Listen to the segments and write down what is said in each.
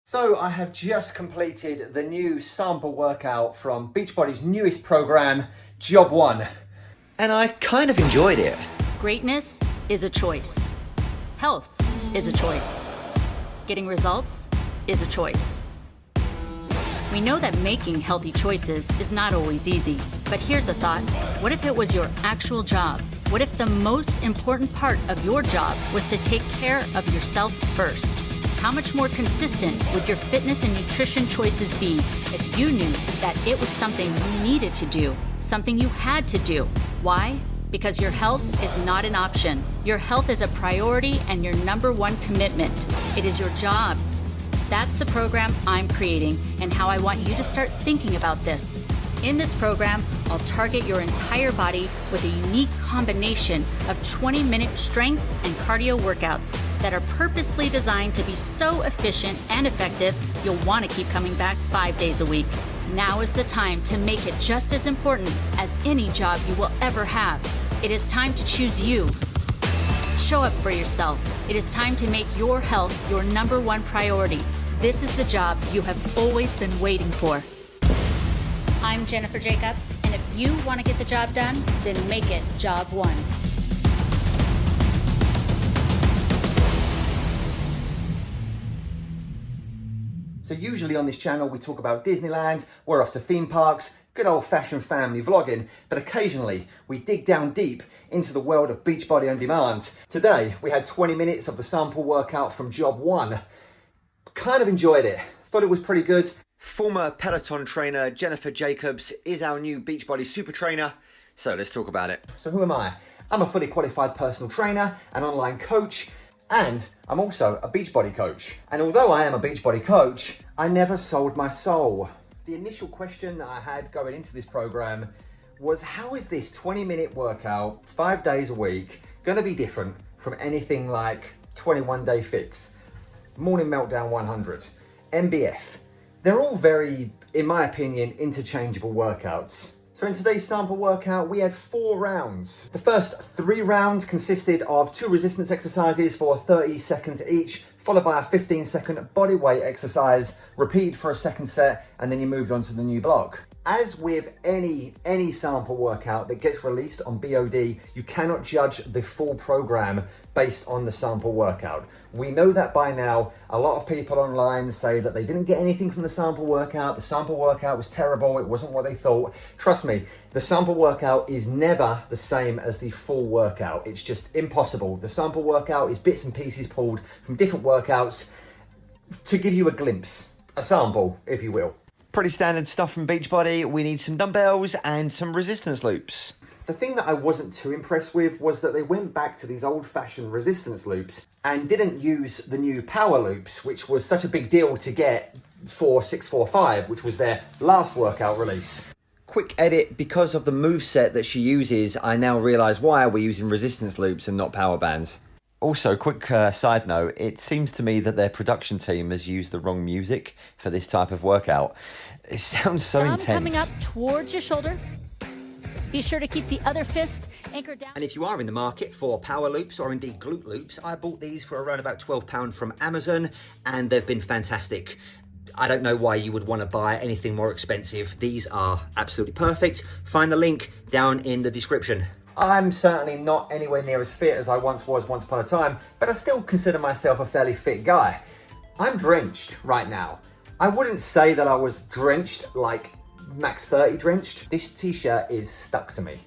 So I have just completed the new sample workout from Beachbody's newest program, Job 1. And I kind of enjoyed it. Greatness is a choice. Health is a choice. Getting results is a choice. We know that making healthy choices is not always easy, but here's a thought. What if it was your actual job? What if the most important part of your job was to take care of yourself first? How much more consistent would your fitness and nutrition choices be if you knew that it was something you needed to do, something you had to do? Why? Because your health is not an option. Your health is a priority and your number one commitment. It is your job. That's the program I'm creating and how I want you to start thinking about this. In this program, I'll target your entire body with a unique combination of 20-minute strength and cardio workouts that are purposely designed to be so efficient and effective, you'll want to keep coming back 5 days a week. Now is the time to make it just as important as any job you will ever have. It is time to choose you. Show up for yourself. It is time to make your health your number one priority. This is the job you have always been waiting for. I'm Jennifer Jacobs, and if you want to get the job done, then make it Job 1. So usually on this channel we talk about Disneyland, we're off to theme parks, good old-fashioned family vlogging, but occasionally we dig down deep into the world of Beachbody On Demand. Today we had 20 minutes of the sample workout from Job 1. Kind of enjoyed it, thought it was pretty good. Former Peloton trainer Jennifer Jacobs is our new Beachbody super trainer, so let's talk about it. So who am I? I'm a fully qualified personal trainer, an online coach, and I'm also a Beachbody coach. And although I am a Beachbody coach, I never sold my soul. The initial question that I had going into this program was, how is this 20-minute workout, 5 days a week, gonna be different from anything like 21-day fix, morning meltdown 100, MBF? They're all very, in my opinion, interchangeable workouts. So in today's sample workout, we had 4 rounds. The first 3 rounds consisted of 2 resistance exercises for 30 seconds each, followed by a 15-second body weight exercise, repeat for a second set, and then you moved on to the new block. As with any sample workout that gets released on BOD, you cannot judge the full program based on the sample workout. We know that by now. A lot of people online say that they didn't get anything from the sample workout. The sample workout was terrible. It wasn't what they thought. Trust me, the sample workout is never the same as the full workout. It's just impossible. The sample workout is bits and pieces pulled from different workouts to give you a glimpse, a sample, if you will. Pretty standard stuff from Beachbody. We need some dumbbells and some resistance loops. The thing that I wasn't too impressed with was that they went back to these old-fashioned resistance loops and didn't use the new power loops, which was such a big deal to get for 645, which was their last workout release. Quick edit, because of the moveset that she uses, I now realise why we're using resistance loops and not power bands. Also, quick side note, it seems to me that their production team has used the wrong music for this type of workout. It sounds so intense. Coming up towards your shoulder. Be sure to keep the other fist anchored down. And if you are in the market for power loops or indeed glute loops, I bought these for around about £12 from Amazon, and they've been fantastic. I don't know why you would want to buy anything more expensive. These are absolutely perfect. Find the link down in the description. I'm certainly not anywhere near as fit as I once was once upon a time, but I still consider myself a fairly fit guy. I'm drenched right now. I wouldn't say that I was drenched like max 30 drenched. This t-shirt is stuck to me.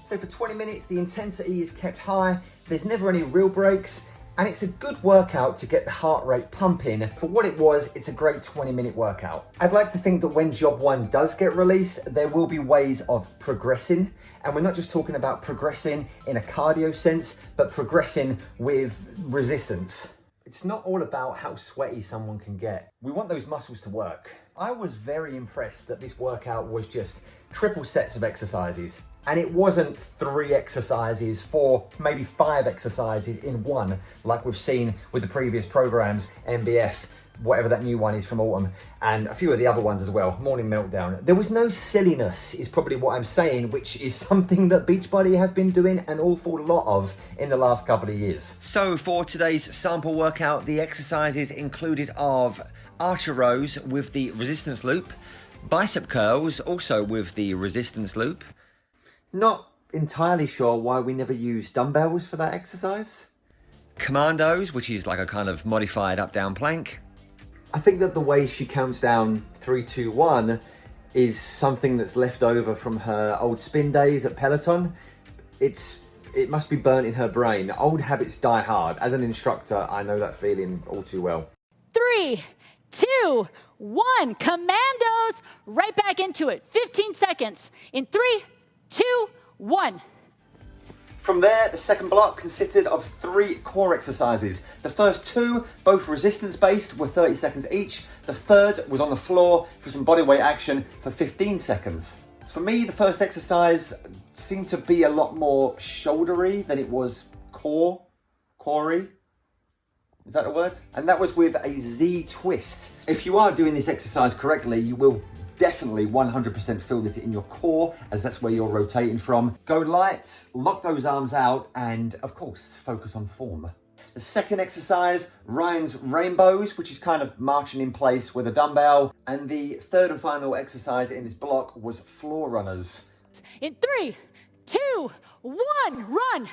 So for 20 minutes, the intensity is kept high. There's never any real breaks, and it's a good workout to get the heart rate pumping. For what it was, it's a great 20-minute workout. I'd like to think that when Job 1 does get released, there will be ways of progressing. And we're not just talking about progressing in a cardio sense, but progressing with resistance. It's not all about how sweaty someone can get. We want those muscles to work. I was very impressed that this workout was just triple sets of exercises. And it wasn't 3 exercises, 4, maybe 5 exercises in one, like we've seen with the previous programs, MBF, whatever that new one is from autumn, and a few of the other ones as well. Morning Meltdown. There was no silliness, is probably what I'm saying, which is something that Beachbody have been doing an awful lot of in the last couple of years. So for today's sample workout, the exercises included of archer rows with the resistance loop, bicep curls also with the resistance loop. Not entirely sure why we never used dumbbells for that exercise. Commandos, which is like a kind of modified up-down plank. I think that the way she counts down 3, 2, 1 is something that's left over from her old spin days at Peloton. It must be burnt in her brain. Old habits die hard. As an instructor, I know that feeling all too well. 3, 2, 1. Commandos. Right back into it. 15 seconds. In 3, 2, 1. From there, the second block consisted of 3 core exercises. The first 2, both resistance-based, were 30 seconds each. The third was on the floor for some bodyweight action for 15 seconds. For me, the first exercise seemed to be a lot more shouldery than it was core-y. Is that a word? And that was with a Z twist. If you are doing this exercise correctly, you will definitely 100% feel it in your core, as that's where you're rotating from. Go light, lock those arms out, and of course, focus on form. The second exercise, Ryan's Rainbows, which is kind of marching in place with a dumbbell. And the third and final exercise in this block was floor runners. In 3, 2, 1, run.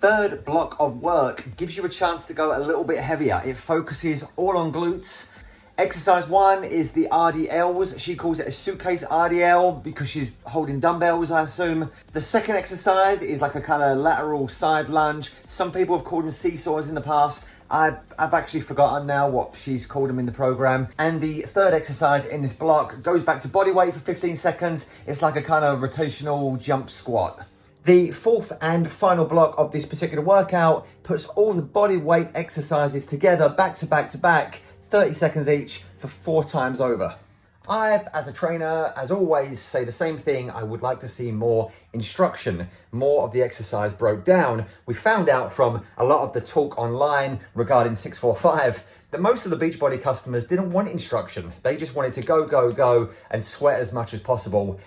Third block of work gives you a chance to go a little bit heavier. It focuses all on glutes. Exercise 1 is the RDLs. She calls it a suitcase RDL because she's holding dumbbells, I assume. The second exercise is like a kind of lateral side lunge. Some people have called them seesaws in the past. I've actually forgotten now what she's called them in the program. And the third exercise in this block goes back to body weight for 15 seconds. It's like a kind of rotational jump squat. The fourth and final block of this particular workout puts all the body weight exercises together back to back to back, 30 seconds each for 4 times over. I, as a trainer, as always, say the same thing. I would like to see more instruction, more of the exercise broke down. We found out from a lot of the talk online regarding 645 that most of the Beachbody customers didn't want instruction. They just wanted to go, go, go and sweat as much as possible.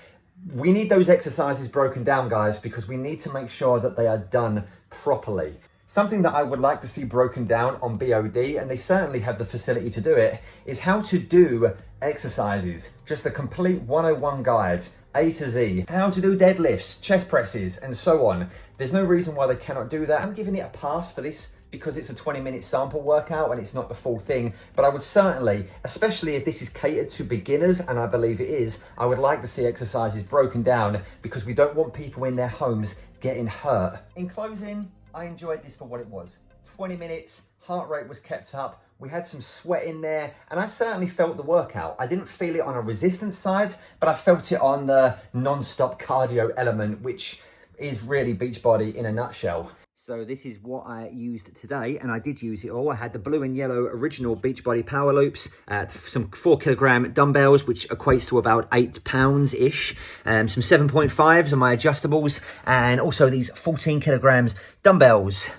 We need those exercises broken down, guys, because we need to make sure that they are done properly. Something that I would like to see broken down on BOD, and they certainly have the facility to do it, is how to do exercises. Just a complete 101 guide, A to Z. How to do deadlifts, chest presses, and so on. There's no reason why they cannot do that. I'm giving it a pass for this because it's a 20-minute sample workout and it's not the full thing. But I would certainly, especially if this is catered to beginners, and I believe it is, I would like to see exercises broken down because we don't want people in their homes getting hurt. In closing, I enjoyed this for what it was. 20 minutes, heart rate was kept up, we had some sweat in there, and I certainly felt the workout. I didn't feel it on a resistance side, but I felt it on the non-stop cardio element, which is really Beachbody in a nutshell. So this is what I used today, and I did use it all. I had the blue and yellow original Beachbody power loops, some 4 kilogram dumbbells, which equates to about 8 pounds-ish, some 7.5s on my adjustables, and also these 14 kilograms dumbbells.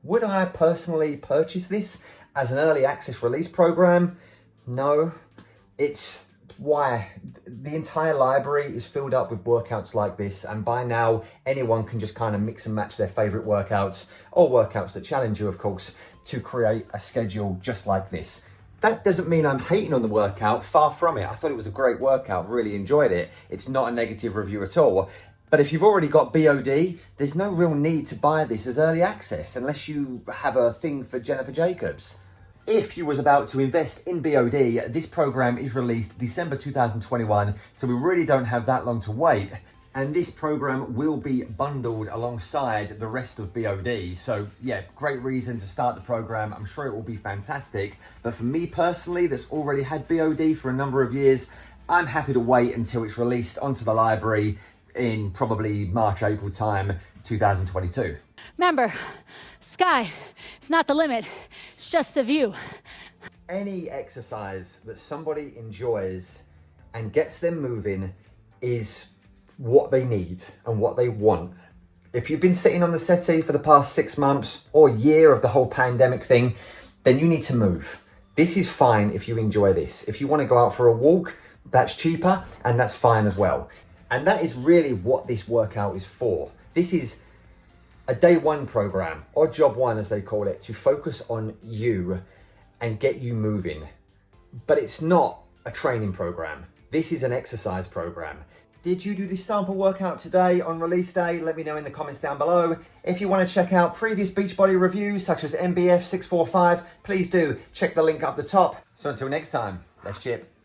Would I personally purchase this as an early access release program? No. It's why the entire library is filled up with workouts like this, and by now anyone can just kind of mix and match their favorite workouts, or workouts that challenge you, of course, to create a schedule just like this. That doesn't mean I'm hating on the workout, far from it. I thought it was a great workout, really enjoyed it. It's not a negative review at all. But if you've already got BOD, there's no real need to buy this as early access unless you have a thing for Jennifer Jacobs. If you was about to invest in BOD, this program is released December 2021, so we really don't have that long to wait. And this program will be bundled alongside the rest of BOD. So yeah, great reason to start the program. I'm sure it will be fantastic. But for me personally, that's already had BOD for a number of years, I'm happy to wait until it's released onto the library in probably March, April time, 2022. Remember, sky is not the limit, it's just the view. Any exercise that somebody enjoys and gets them moving is what they need and what they want. If you've been sitting on the settee for the past 6 months or year of the whole pandemic thing, then you need to move. This is fine if you enjoy this. If you want to go out for a walk, that's cheaper and that's fine as well. And that is really what this workout is for. This is a day one program, or job one as they call it, to focus on you and get you moving. But it's not a training program. This is an exercise program. Did you do this sample workout today on release day? Let me know in the comments down below. If you want to check out previous Beachbody reviews such as MBF 645, please do check the link up the top. So until next time, let's chip.